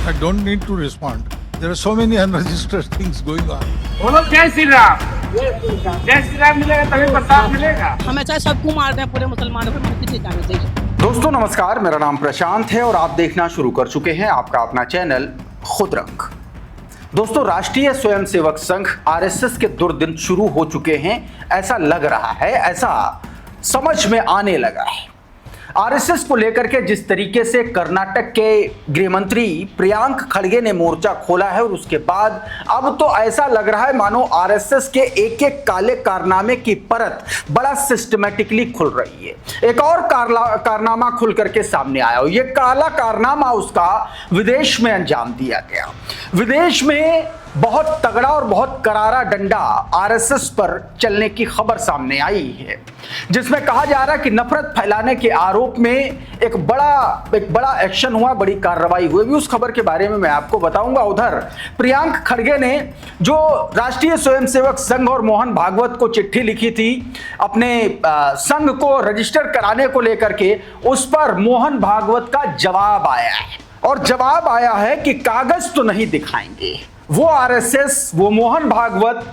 I don't need to respond. There are so many unregistered things going on. बोलो जय श्री राम। जय श्री राम मिलेगा तभी प्रसाद मिलेगा। हमें चाहे सबको मार दें पूरे मुसलमानों को, हमें किसी जाना चाहिए। दोस्तों नमस्कार, मेरा नाम प्रशांत है और आप देखना शुरू कर चुके हैं आपका अपना चैनल खुद रंग। दोस्तों राष्ट्रीय स्वयंसेवक संघ आरएसएस के दुर्दिन शुरू हो चुके हैं, ऐसा लग रहा है, ऐसा समझ में आने लगा है। आरएसएस को लेकर के जिस तरीके से कर्नाटक के गृह मंत्री प्रियांक खड़गे ने मोर्चा खोला है और उसके बाद अब तो ऐसा लग रहा है मानो आरएसएस के एक एक काले कारनामे की परत बड़ा सिस्टमैटिकली खुल रही है। एक और कारनामा खुल करके सामने आया और ये काला कारनामा उसका विदेश में अंजाम दिया गया। विदेश में बहुत तगड़ा और बहुत करारा डंडा आरएसएस पर चलने की खबर सामने आई है, जिसमें कहा जा रहा है कि नफरत फैलाने के आरोप में एक बड़ा एक्शन हुआ, बड़ी कार्रवाई हुई। उस खबर के बारे में मैं आपको बताऊंगा। उधर प्रियांक खड़गे ने जो राष्ट्रीय स्वयंसेवक संघ और मोहन भागवत को चिट्ठी लिखी थी अपने संघ को रजिस्टर कराने को लेकर के, उस पर मोहन भागवत का जवाब आया है और जवाब आया है कि कागज तो नहीं दिखाएंगे। वो आरएसएस, वो मोहन भागवत,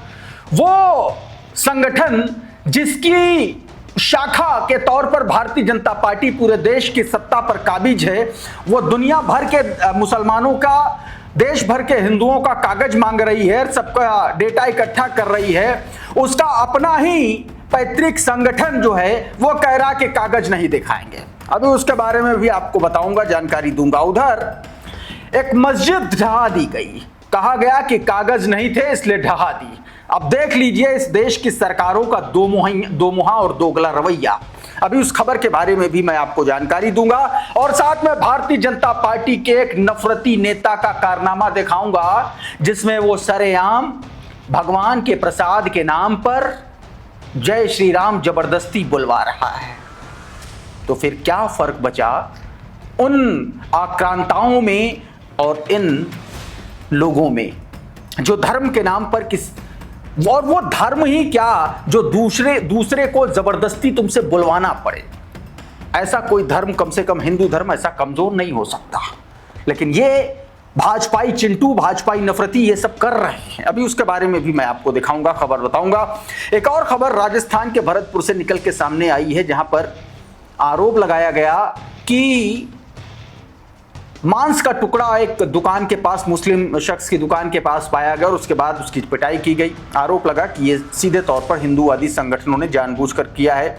वो संगठन जिसकी शाखा के तौर पर भारतीय जनता पार्टी पूरे देश की सत्ता पर काबिज है, वो दुनिया भर के मुसलमानों का, देश भर के हिंदुओं का कागज मांग रही है, सबका डेटा इकट्ठा कर रही है, उसका अपना ही पैतृक संगठन जो है वो कह रहा कि कागज नहीं दिखाएंगे। अभी उसके बारे में भी आपको बताऊंगा, जानकारी दूंगा। उधर एक मस्जिद ढहा दी गई, कहा गया कि कागज नहीं थे इसलिए ढहा दी। अब देख लीजिए इस देश की सरकारों का दो मुहा और दोगला रवैया। अभी उस खबर के बारे में भी मैं आपको जानकारी दूंगा और साथ में भारतीय जनता पार्टी के एक नफरती नेता का कारनामा दिखाऊंगा, जिसमें वो सरेआम भगवान के प्रसाद के नाम पर जय श्री राम जबरदस्ती बुलवा रहा है। तो फिर क्या फर्क बचा उन आक्रांताओं में और इन लोगों में जो धर्म के नाम पर और वो धर्म ही क्या जो दूसरे को जबरदस्ती तुमसे बुलवाना पड़े। ऐसा कोई धर्म, कम से कम हिंदू धर्म, ऐसा कमजोर नहीं हो सकता। लेकिन ये भाजपाई चिंटू, भाजपाई नफरती ये सब कर रहे हैं। अभी उसके बारे में भी मैं आपको दिखाऊंगा, खबर बताऊंगा। एक और खबर राजस्थान के भरतपुर से निकल के सामने आई है, जहां पर आरोप लगाया गया कि मांस का टुकड़ा एक दुकान के पास, मुस्लिम शख्स की दुकान के पास पाया गया और उसके बाद उसकी पिटाई की गई। आरोप लगा कि ये सीधे तौर पर हिंदूवादी संगठनों ने जानबूझकर किया है।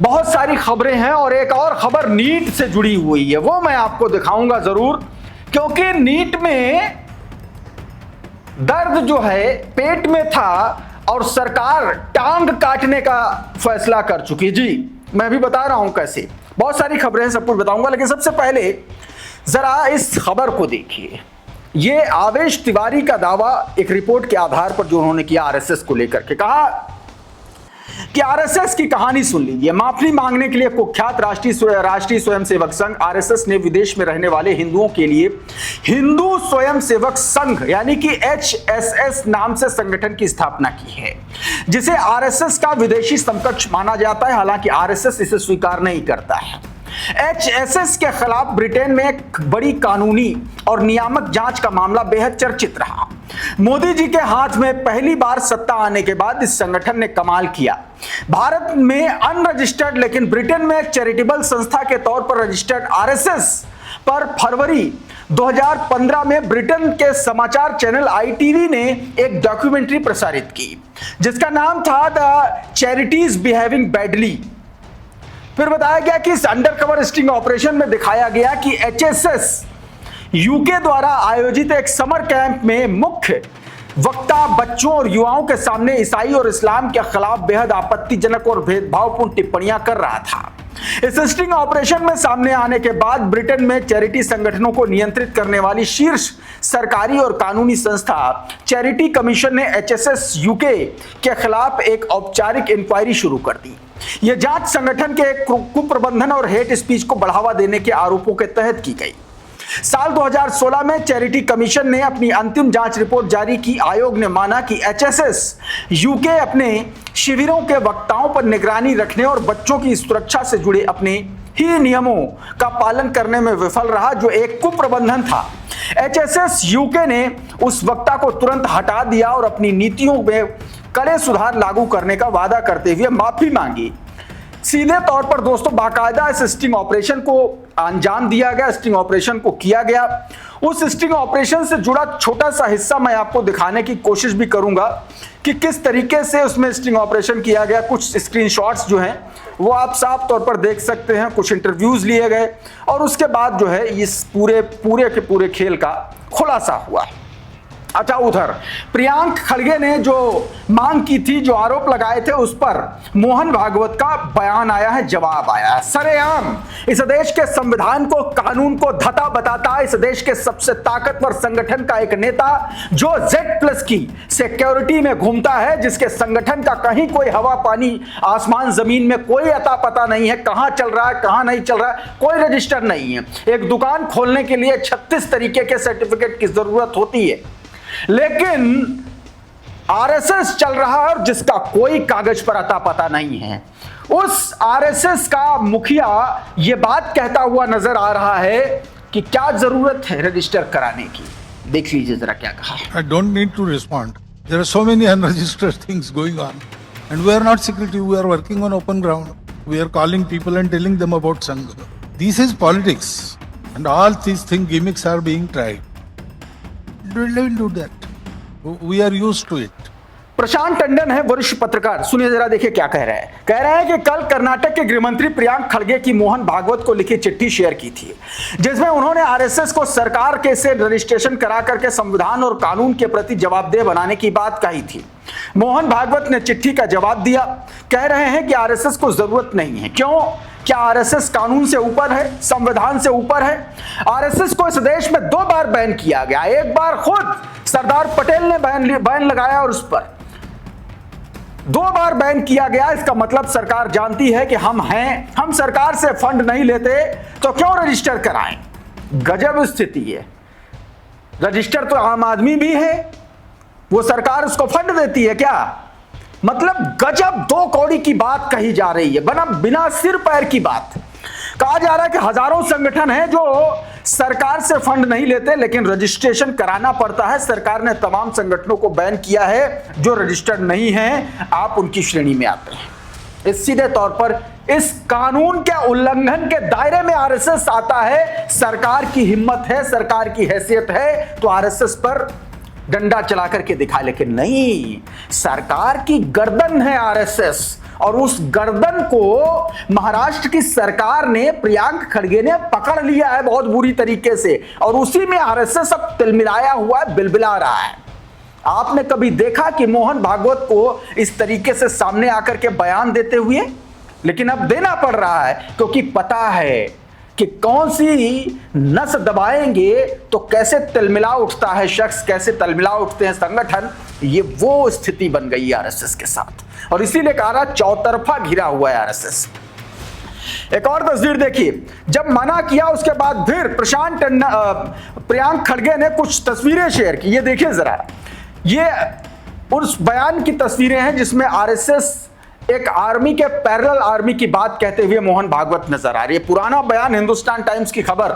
बहुत सारी खबरें हैं और एक और खबर नीट से जुड़ी हुई है, वो मैं आपको दिखाऊंगा जरूर, क्योंकि नीट में दर्द जो है पेट में था और सरकार टांग काटने का फैसला कर चुकी। जी मैं भी बता रहा हूं कैसे, बहुत सारी खबरें हैं, सब कुछ बताऊंगा। लेकिन सबसे पहले जरा इस खबर को देखिए। ये आवेश तिवारी का दावा एक रिपोर्ट के आधार पर जो उन्होंने किया आरएसएस को लेकर के, कहा कि आरएसएस की कहानी सुन लीजिए। माफी मांगने के लिए कुख्यात राष्ट्रीय स्वयंसेवक संघ आरएसएस ने विदेश में रहने वाले हिंदुओं के लिए हिंदू स्वयंसेवक संघ यानी कि एचएसएस नाम से संगठन की स्थापना की है, जिसे आरएसएस का विदेशी समकक्ष माना जाता है। हालांकि आरएसएस इसे स्वीकार नहीं करता है। एचएसएस के खिलाफ ब्रिटेन में एक बड़ी कानूनी और नियामक जांच का मामला बेहद चर्चित रहा। मोदी जी के हाथ में पहली बार सत्ता आने के बाद इस संगठन ने कमाल किया। भारत में अनरजिस्टर्ड लेकिन ब्रिटेन में एक चैरिटेबल संस्था के तौर पर रजिस्टर्ड आरएसएस पर फरवरी 2015 में ब्रिटेन के समाचार चैनल आईटीवी ने एक डॉक्यूमेंट्री प्रसारित की, जिसका नाम था द चैरिटीज बिहेविंग बैडली। फिर बताया गया कि इस अंडरकवर स्टिंग ऑपरेशन में दिखाया गया कि एचएसएस यूके द्वारा आयोजित एक समर कैंप में मुख्य वक्ता बच्चों और युवाओं के सामने ईसाई और इस्लाम के खिलाफ बेहद आपत्तिजनक और भेदभावपूर्ण टिप्पणियां कर रहा था। इस स्टिंग ऑपरेशन में सामने आने के बाद ब्रिटेन में चैरिटी संगठनों को नियंत्रित करने वाली शीर्ष सरकारी और कानूनी संस्था चैरिटी कमीशन ने एचएसएस यूके के खिलाफ एक औपचारिक इंक्वायरी शुरू कर दी। यह जांच संगठन के कुप्रबंधन और हेट स्पीच को बढ़ावा देने के आरोपों के तहत की गई। साल 2016 में चैरिटी कमीशन ने अपनी अंतिम जांच रिपोर्ट जारी की। आयोग ने माना कि एचएसएस यूके अपने शिविरों के वक्ताओं पर निगरानी रखने और बच्चों की सुरक्षा से जुड़े अपने ही नियमों का पालन करने में विफल रहा, जो एक कुप्रबंधन था। HSS UK ने उस वक्ता को तुरंत हटा दिया और अपनी नीतियों में कड़े सुधार लागू करने का वादा करते हुए माफी मांगी। सीधे तौर पर दोस्तों बाकायदा इस स्टिंग ऑपरेशन को अंजाम दिया गया, स्टिंग ऑपरेशन को किया गया। उस स्टिंग ऑपरेशन से जुड़ा छोटा सा हिस्सा मैं आपको दिखाने की कोशिश भी करूंगा कि किस तरीके से उसमें स्टिंग ऑपरेशन किया गया। कुछ स्क्रीनशॉट्स जो हैं वो आप साफ तौर पर देख सकते हैं, कुछ इंटरव्यूज लिए गए और उसके बाद जो है इस पूरे के पूरे खेल का खुलासा हुआ। अच्छा, उधर प्रियांक खड़गे ने जो मांग की थी, जो आरोप लगाए थे, उस पर मोहन भागवत का बयान आया है, जवाब आया है। सरेआम इस देश के संविधान को, कानून को धता बताता है इस देश के सबसे ताकतवर संगठन का एक नेता जो Z+ की सिक्योरिटी में घूमता है, जिसके संगठन का कहीं कोई हवा पानी आसमान जमीन में कोई अता पता नहीं है, कहां चल रहा है कहां नहीं चल रहा है, कोई रजिस्टर नहीं है। एक दुकान खोलने के लिए 36 तरीके के सर्टिफिकेट की जरूरत होती है, लेकिन RSS चल रहा है और जिसका कोई कागज पर अता पता नहीं है। उस RSS का मुखिया यह बात कहता हुआ नजर आ रहा है कि क्या जरूरत है रजिस्टर कराने की। देख लीजिए जरा क्या कहा। I don't need to respond. There are so many unregistered things going on. And we are not secretive, we are working on open ground. We are calling people and telling them about Sangha. This is politics. And all these gimmicks are being tried. Don't do that. We are used to it. प्रशांत टंडन है वरिष्ठ पत्रकार, सुनिए जरा, देखिए क्या कह रहे हैं। कह रहे हैं कि कल कर्नाटक के गृह मंत्री प्रियांक खड़गे की मोहन भागवत को लिखी चिट्ठी शेयर की थी, जिसमें उन्होंने RSS को सरकार के से रजिस्ट्रेशन करा करके संविधान और कानून के प्रति जवाबदेह बनाने की बात कही थी। मोहन भागवत ने चिट्ठी का जवाब दिया, कह रहे हैं कि RSS को जरूरत नहीं है। क्यों? क्या RSS कानून से ऊपर है, संविधान से ऊपर है? RSS को इस देश में 2 बार बैन किया गया। एक बार खुद सरदार पटेल ने बैन लगाया और उस पर 2 बार बैन किया गया। इसका मतलब सरकार जानती है कि हम हैं, हम सरकार से फंड नहीं लेते तो क्यों रजिस्टर कराएं। गजब स्थिति है। रजिस्टर तो आम आदमी भी है, वो सरकार उसको फंड देती है क्या? मतलब गजब 2 कौड़ी की बात कही जा रही है, बिना सिर पैर की बात। कहा जा रहा है कि हजारों संगठन हैं जो सरकार से फंड नहीं लेते लेकिन रजिस्ट्रेशन कराना पड़ता है। सरकार ने तमाम संगठनों को बैन किया है जो रजिस्टर्ड नहीं हैं, आप उनकी श्रेणी में आते हैं। इस सीधे तौर पर इस कानून के उल्लंघन के दायरे में RSS आता है। सरकार की हिम्मत है, सरकार की हैसियत है तो RSS पर डंडा चला करके दिखा, लेकिन नहीं, सरकार की गर्दन है RSS और उस गर्दन को महाराष्ट्र की सरकार ने, प्रियांक खड़गे ने पकड़ लिया है बहुत बुरी तरीके से और उसी में RSS अब तिलमिलाया हुआ बिलबिला रहा है। आपने कभी देखा कि मोहन भागवत को इस तरीके से सामने आकर के बयान देते हुए? लेकिन अब देना पड़ रहा है क्योंकि पता है कि कौन सी नस दबाएंगे तो कैसे तिलमिला उठता है शख्स, कैसे तिलमिला उठते हैं संगठन। ये वो स्थिति बन गई है RSS के साथ और इसीलिए कहा रहा चौतरफा घिरा हुआ है RSS। एक और तस्वीर देखिए, जब मना किया उसके बाद फिर प्रियांक खड़गे ने कुछ तस्वीरें शेयर की। ये देखिए जरा, ये उस बयान की तस्वीरें हैं जिसमें RSS एक आर्मी के पैरेलल आर्मी की बात कहते हुए मोहन भागवत नजर आ रही है। पुराना बयान, हिंदुस्तान टाइम्स की खबर,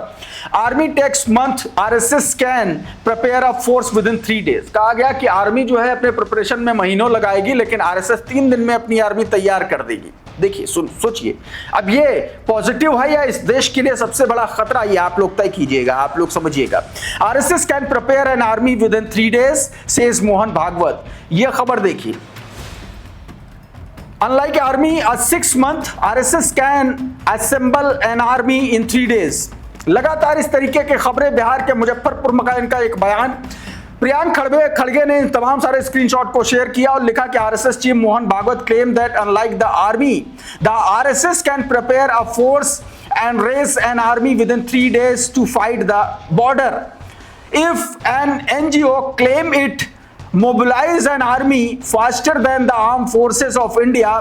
army takes month RSS can prepare a force with in 3 days। कहा गया कि आर्मी जो है अपने प्रिपरेशन में महीनों लगाएगी लेकिन RSS 3 दिन में अपनी आर्मी तैयार कर देगी। देखिए, सोचिए, अब ये पॉजिटिव है या इस देश के लिए सबसे बड़ा खतरा, ये आप लोग तय कीजिएगा, आप लोग समझिएगा। RSS can prepare an army with in 3 days says Mohan Bhagwat. ये खबर देखिए, Unlike army, a 6-month RSS can assemble an army in 3 days। लगातार इस तरीके के खबरें, बिहार के मुजफ्फरपुर में इनका एक बयान। प्रियांक खड़गे ने इन तमाम सारे स्क्रीनशॉट को शेयर किया और लिखा कि RSS chief Mohan Bhagwat claim that unlike the army, the RSS can prepare a force and race an army with in 3 days to fight the border. If an NGO claim it mobilize an army faster than the armed forces of India,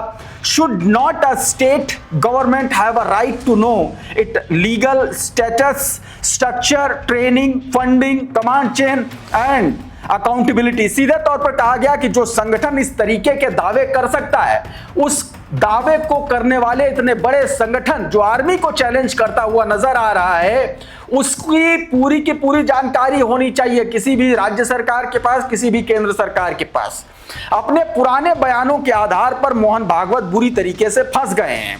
should not a state government have a right to know its legal status, structure, training, funding, command chain and accountability। सीधे तौर पर कहा गया कि जो संगठन इस तरीके के दावे कर सकता है उस दावे को करने वाले इतने बड़े संगठन जो आर्मी को चैलेंज करता हुआ नजर आ रहा है, उसकी पूरी की पूरी जानकारी होनी चाहिए किसी भी राज्य सरकार के पास, किसी भी केंद्र सरकार के पास। अपने पुराने बयानों के आधार पर मोहन भागवत बुरी तरीके से फंस गए हैं।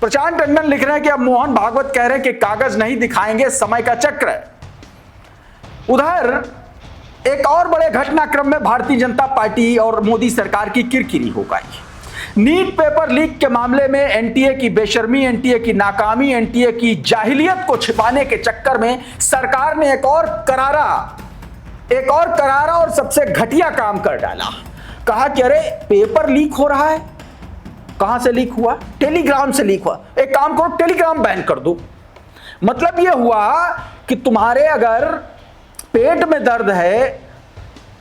प्रशांत टंडन लिख रहे हैं कि अब मोहन भागवत कह रहे हैं कि कागज नहीं दिखाएंगे, समय का चक्र है। उधर एक और बड़े घटनाक्रम में भारतीय जनता पार्टी और मोदी सरकार की किरकिरी हो गई। नीट पेपर लीक के मामले में एनटीए की बेशर्मी, एनटीए की नाकामी, एनटीए की जाहिलियत को छिपाने के चक्कर में सरकार ने एक और करारा और सबसे घटिया काम कर डाला। कहा कि अरे पेपर लीक हो रहा है। कहां से लीक हुआ? टेलीग्राम से लीक हुआ। एक काम करो, टेलीग्राम बैन कर दो। मतलब यह हुआ कि तुम्हारे अगर पेट में दर्द है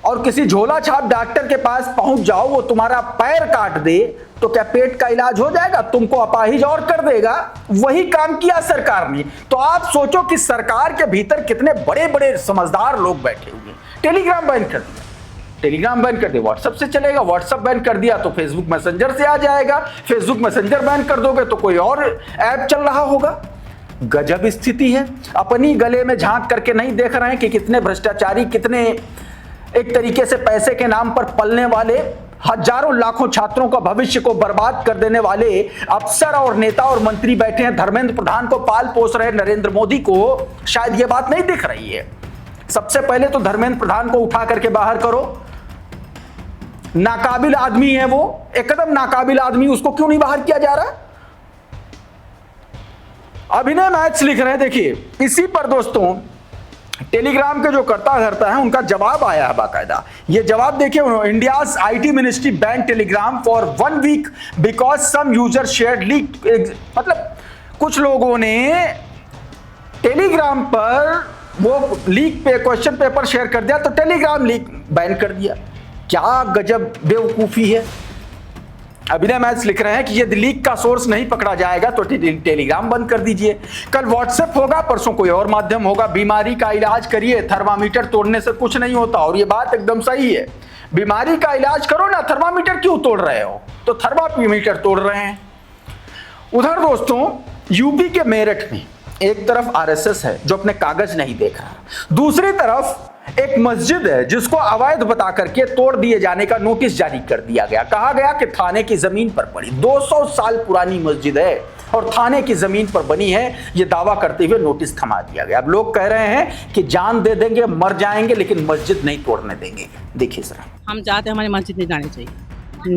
और किसी झोला छाप डॉक्टर के पास पहुंच जाओ, वो तुम्हारा पैर काट दे, तो क्या पेट का इलाज हो जाएगा? तुमको अपाहिज और कर देगा। वही काम किया सरकार ने। तो आप सोचो कि सरकार के भीतर कितने बड़े बड़े समझदार लोग बैठे हुए। टेलीग्राम बैन कर दिया, टेलीग्राम बैन कर दिया, व्हाट्सएप से चलेगा, व्हाट्सएप बैन कर दिया तो फेसबुक मैसेंजर से आ जाएगा, फेसबुक मैसेंजर बैन कर दोगे तो कोई और ऐप चल रहा होगा। गजब स्थिति है। अपनी गले में झांक करके नहीं देख रहे हैं कि कितने भ्रष्टाचारी, कितने एक तरीके से पैसे के नाम पर पलने वाले, हजारों लाखों छात्रों का भविष्य को बर्बाद कर देने वाले अफसर और नेता और मंत्री बैठे हैं। धर्मेंद्र प्रधान को पाल पोस रहे नरेंद्र मोदी को शायद यह बात नहीं दिख रही है। सबसे पहले तो धर्मेंद्र प्रधान को उठा करके बाहर करो। नाकाबिल आदमी है वो, एकदम नाकाबिल आदमी, उसको क्यों नहीं बाहर किया जा रहा? अभिनय मैथ्स लिख रहे हैं, देखिए इसी पर दोस्तों टेलीग्राम के जो करता धरता है उनका जवाब आया है बाकायदा। ये जवाब देखिए, India's IT ministry ban Telegram for 1 week because some user shared leak. मतलब कुछ लोगों ने टेलीग्राम पर वो लीक पे क्वेश्चन पेपर शेयर कर दिया तो टेलीग्राम लीक बैन कर दिया। क्या गजब बेवकूफी है। अभिनय मैथ्स लिख रहे हैं कि यदि लीक का सोर्स नहीं पकड़ा जाएगा तो टेलीग्राम बंद कर दीजिए। कल व्हाट्सएप होगा, परसों कोई और माध्यम होगा। बीमारी का इलाज करिए, थर्मामीटर तोड़ने से कुछ नहीं होता। और ये बात एकदम सही है, बीमारी का इलाज करो ना, थर्मामीटर क्यों तोड़ रहे हो? तो थर्मामीटर तोड़ रहे हैं। उधर दोस्तों यूपी के मेरठ में एक तरफ आरएसएस है जो अपने कागज नहीं देख रहा, दूसरी तरफ एक मस्जिद है जिसको अवैध बता करके तोड़ दिए जाने का नोटिस जारी कर दिया गया। कहा गया कि थाने की जमीन पर पड़ी 200 साल पुरानी मस्जिद है और थाने की जमीन पर बनी है, यह दावा करते हुए नोटिस थमा दिया गया। अब लोग कह रहे हैं कि जान दे देंगे, मर जाएंगे, लेकिन मस्जिद नहीं तोड़ने देंगे। देखिए जरा, हम चाहते हैं हमारी मस्जिद नहीं जानी चाहिए,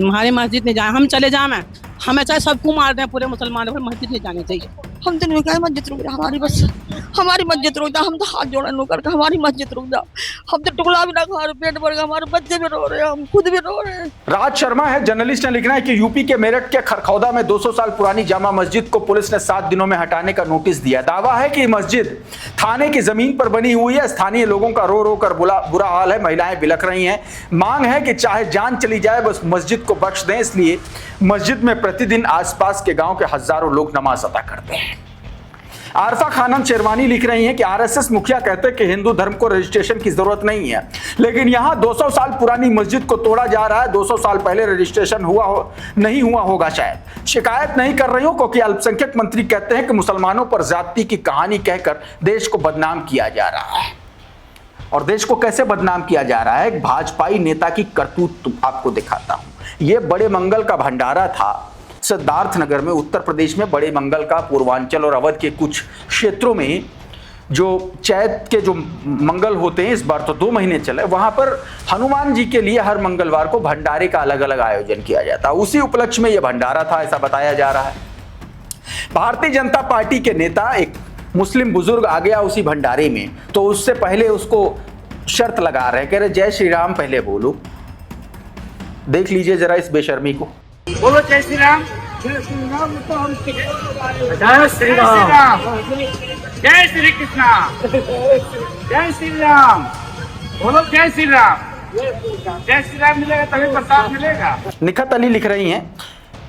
हमारी मस्जिद नहीं जाए, हम चले जाए, हमें चाहे सबको मार दें, पूरे मुसलमानों को, मस्जिद नहीं जानी चाहिए। हम तो नहीं कहे मस्जिद रुक जा, हमारी बस हमारी मस्जिद रुक जा। हम तो हाथ जोड़े नु करके हमारी मस्जिद रुक जा। हम तो टुकड़ा भी ना खा रहे, पेट भर गया, हमारे बच्चे भी रो रहे हैं, हम खुद भी रो रहे हैं। राज शर्मा है जर्नलिस्ट ने लिखना है कि यूपी के मेरठ के खरखौदा में 200 साल पुरानी जामा मस्जिद को पुलिस ने 7 दिनों में हटाने का नोटिस दिया। दावा है कि मस्जिद थाने की जमीन पर बनी हुई है। स्थानीय लोगों का रो रो कर बुरा हाल है, महिलाएं बिलख रही हैं। मांग है कि चाहे जान चली जाए बस मस्जिद को बख्श दें। इसलिए मस्जिद में प्रतिदिन आसपास के गांव के हजारों लोग नमाज अदा करते हैं। आरफा खानम शेरवानी लिख रही हैं कि आरएसएस मुखिया कहते हैं कि हिंदू धर्म को रजिस्ट्रेशन की जरूरत नहीं है, लेकिन यहां 200 साल पुरानी मस्जिद को तोड़ा जा रहा है। 200 साल पहले रजिस्ट्रेशन नहीं हुआ होगा शायद। शिकायत नहीं कर रही हूं क्योंकि अल्पसंख्यक मंत्री कहते हैं कि मुसलमानों पर जाति की कहानी कहकर देश को बदनाम किया जा रहा है। और देश को कैसे बदनाम किया जा रहा है, एक भाजपाई नेता की करतूत आपको दिखाता हूं। यह बड़े मंगल का भंडारा था सिद्धार्थनगर में, उत्तर प्रदेश में। बड़े मंगल का पूर्वांचल और अवध के कुछ क्षेत्रों में जो चैत के जो मंगल होते हैं, इस बार तो 2 महीने चले, वहां पर हनुमान जी के लिए हर मंगलवार को भंडारे का अलग अलग आयोजन किया जाता है। उसी उपलक्ष्य में यह भंडारा था, ऐसा बताया जा रहा है। भारतीय जनता पार्टी के नेता, एक मुस्लिम बुजुर्ग आ गया उसी भंडारे में, तो उससे पहले उसको शर्त लगा रहे, कह रहे जय श्री राम पहले बोलो। देख लीजिए जरा इस बेशर्मी को। बोलो जय श्री राम। जय श्री राम, जय श्री राम, जय श्री कृष्णा, जय श्री राम। बोलो जय श्री राम। जय श्री राम मिलेगा तभी प्रसाद मिलेगा। निखत अली लिख रही हैं,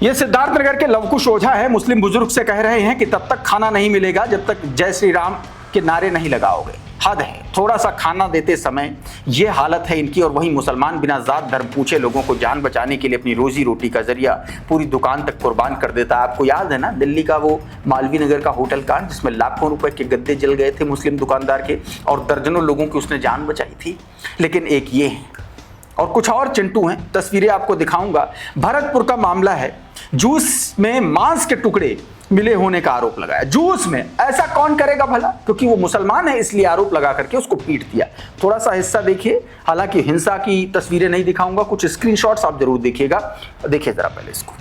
ये सिद्धार्थनगर के लवकुश ओझा है, मुस्लिम बुजुर्ग से कह रहे हैं कि तब तक खाना नहीं मिलेगा जब तक जय श्री राम के नारे नहीं लगाओगे। हद है। थोड़ा सा खाना देते समय ये हालत है इनकी, और वहीं मुसलमान बिना जात धर्म पूछे लोगों को जान बचाने के लिए अपनी रोजी रोटी का जरिया पूरी दुकान तक कुर्बान कर देता है। आपको याद है ना दिल्ली का वो मालवीय नगर का होटल कांड, जिसमें लाखों रुपए के गद्दे जल गए थे मुस्लिम दुकानदार के, और दर्जनों लोगों की उसने जान बचाई थी। लेकिन एक ये है और कुछ और चिंटू हैं, तस्वीरें आपको दिखाऊंगा। भरतपुर का मामला है, जूस में मांस के टुकड़े मिले होने का आरोप लगाया। जूस में ऐसा कौन करेगा भला, क्योंकि वो मुसलमान है इसलिए आरोप लगा करके उसको पीट दिया। थोड़ा सा हिस्सा देखिए, हालांकि हिंसा की तस्वीरें नहीं दिखाऊंगा, कुछ स्क्रीनशॉट्स आप जरूर देखिएगा। देखिए जरा पहले इसको।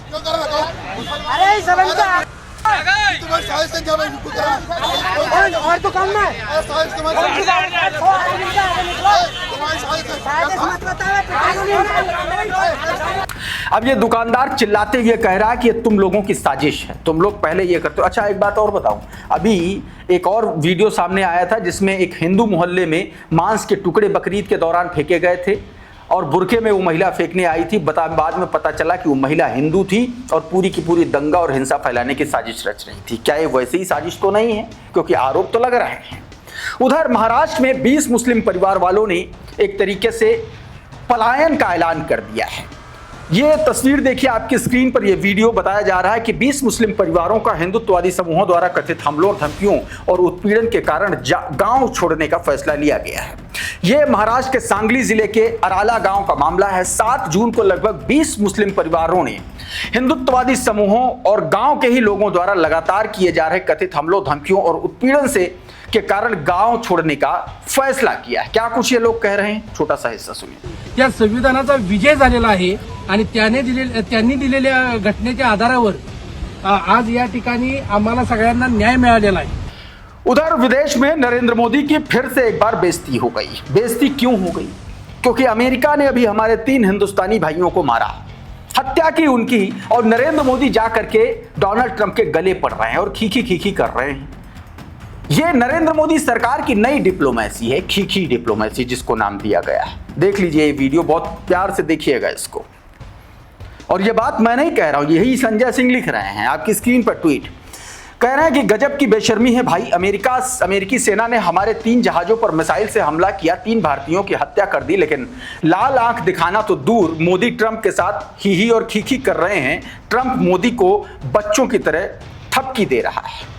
और तो कम है। अब ये दुकानदार चिल्लाते हुए कह रहा है कि ये तुम लोगों की साजिश है, तुम लोग पहले ये करते हो। अच्छा एक बात और बताऊं, अभी एक और वीडियो सामने आया था जिसमें एक हिंदू मोहल्ले में मांस के टुकड़े बकरीद के दौरान फेंके गए थे और बुरके में वो महिला फेंकने आई थी। बाद में पता चला कि वो महिला हिंदू थी और पूरी की पूरी दंगा और हिंसा फैलाने की साजिश रच रही थी। क्या ये वैसे ही साजिश तो नहीं है, क्योंकि आरोप तो लग रहे हैं। उधर महाराष्ट्र में 20 मुस्लिम परिवार वालों ने एक तरीके से पलायन का ऐलान कर दिया है। ये तस्वीर देखिए आपकी स्क्रीन पर, यह वीडियो बताया जा रहा है कि 20 मुस्लिम परिवारों का हिंदुत्ववादी समूहों द्वारा कथित हमलों, धमकियों और उत्पीड़न के कारण गांव छोड़ने का फैसला लिया गया है। यह महाराष्ट्र के सांगली जिले के अराला गांव का मामला है। 7 जून को लगभग 20 मुस्लिम परिवारों ने हिंदुत्ववादी समूहों और गांव के ही लोगों द्वारा लगातार किए जा रहे कथित हमलों, धमकियों और उत्पीड़न के कारण गांव छोड़ने का फैसला किया है। क्या कुछ ये लोग कह रहे हैं, छोटा सा हिस्सा सुनिए। या संविधानाचा विजय झालेला आहे आणि त्यांनी दिलेल्या घटनेच्या आधारावर आज या ठिकाणी आम्हाला सगळ्यांना न्याय मिळालेला आहे। उधर विदेश में नरेंद्र मोदी की फिर से एक बार बेइज्जती हो गई। बेइज्जती क्यों हो गई? क्योंकि अमेरिका ने अभी हमारे 3 हिंदुस्तानी भाइयों को मारा, हत्या की उनकी, और नरेंद्र मोदी जा करके डोनाल्ड ट्रंप के गले पड़ रहे हैं और खीखी खीखी कर रहे हैं। ये नरेंद्र मोदी सरकार की नई डिप्लोमेसी है, खीखी डिप्लोमेसी जिसको नाम दिया गया है। देख लीजिए ये वीडियो, बहुत प्यार से देखिएगा इसको। और ये बात मैं नहीं कह रहा हूं, यही संजय सिंह लिख रहे हैं आपकी स्क्रीन पर ट्वीट। कह रहे हैं कि गजब की बेशर्मी है भाई, अमेरिकी सेना ने हमारे 3 जहाजों पर मिसाइल से हमला किया, 3 भारतीयों की हत्या कर दी, लेकिन लाल आंख दिखाना तो दूर, मोदी ट्रंप के साथ ही और खीखी कर रहे हैं। ट्रंप मोदी को बच्चों की तरह थपकी दे रहा है।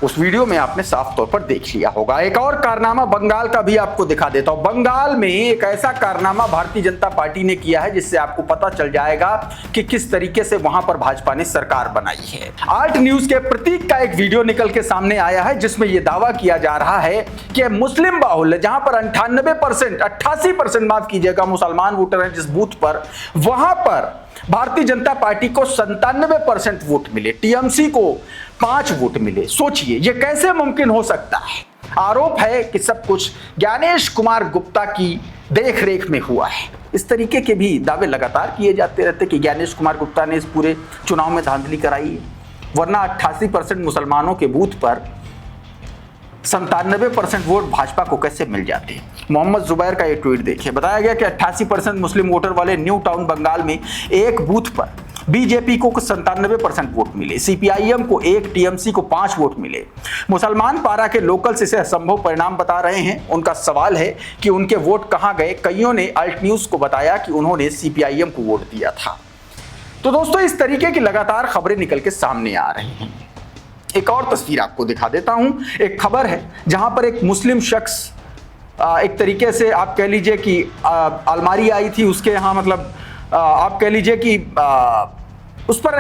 उस वीडियो में आपने साफ तौर पर देख लिया होगा। एक और कारनामा बंगाल का भी आपको दिखा देता हूं। बंगाल में एक ऐसा कारनामा भारतीय जनता पार्टी ने किया है जिससे आपको पता चल जाएगा कि किस तरीके से वहां पर भाजपा ने सरकार बनाई है। आल्ट न्यूज के प्रतीक का एक वीडियो निकल के सामने आया है जिसमें यह दावा किया जा रहा है कि मुस्लिम बाहुल्य, जहां पर 98%, 88% माफ कीजिएगा मुसलमान वोटर हैं जिस बूथ पर, वहां पर भारतीय जनता पार्टी को 97% वोट मिले, टीएमसी को 5 वोट मिले। सोचिए ये कैसे मुमकिन हो सकता है। आरोप है कि सब कुछ ज्ञानेश कुमार गुप्ता की देखरेख में हुआ है। इस तरीके के भी दावे लगातार किए जाते रहते कि ज्ञानेश कुमार गुप्ता ने इस पूरे चुनाव में धांधली कराई है, वरना 88% मुसलमानों के बूथ पर 97% वोट भाजपा को कैसे मिल जाते हैं। मोहम्मद जुबैर का ये ट्वीट देखिए। बताया गया कि 88% मुस्लिम वोटर वाले न्यू टाउन बंगाल में एक बूथ पर बीजेपी को 97% वोट मिले, सीपीआईएम को 1, टीएमसी को 5 वोट मिले। मुसलमान पारा के लोकल्स इसे असंभव परिणाम बता रहे हैं। उनका सवाल है कि उनके वोट कहां गए। कईयों ने अल्ट न्यूज को बताया कि उन्होंने सीपीआईएम को वोट दिया था। तो दोस्तों इस तरीके की लगातार खबरें निकल के सामने आ रही हैं। एक और तस्वीर आपको दिखा देता हूं। एक खबर है जहां पर एक मुस्लिम शख्स एक तरीके से आप कह लीजिए कि अलमारी आई थी उसके यहाँ, मतलब आप कह लीजिए कि उस पर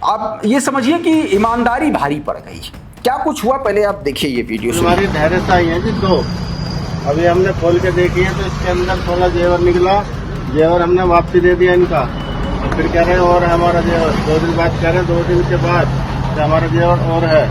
आप ये समझिए कि ईमानदारी भारी पड़ गई। क्या कुछ हुआ पहले आप देखिए ये वीडियो। हमारी धैर्यता ही है जी 2, अभी हमने खोल के देखी है तो इसके अंदर 16 जेवर निकला। जेवर हमने वापसी दे दिया इनका, तो फिर कह रहे हैं और हमारा जेवर 2 दिन बाद कह रहे हैं 2 दिन के बाद हमारा जेवर और है।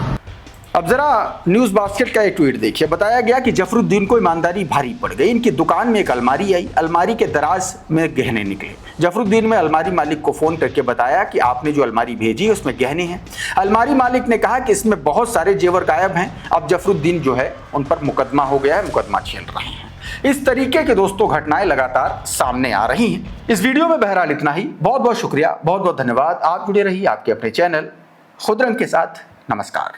अब जरा न्यूज बास्केट का एक ट्वीट देखिए। बताया गया कि जफरुद्दीन को ईमानदारी भारी पड़ गई। इनकी दुकान में एक अलमारी आई, अलमारी के दराज में गहने निकले। जफरुद्दीन ने अलमारी मालिक को फोन करके बताया कि आपने जो अलमारी भेजी उसमें गहने हैं। अलमारी मालिक ने कहा कि इसमें बहुत सारे जेवर गायब हैं। अब जफरुद्दीन जो है उन पर मुकदमा हो गया है, मुकदमा झेल रहे हैं। इस तरीके के दोस्तों घटनाएं लगातार सामने आ रही हैं। इस वीडियो में बहरहाल इतना ही। बहुत बहुत शुक्रिया, बहुत बहुत धन्यवाद। आप जुड़े रहिए आपके अपने चैनल खुदरंग के साथ। नमस्कार।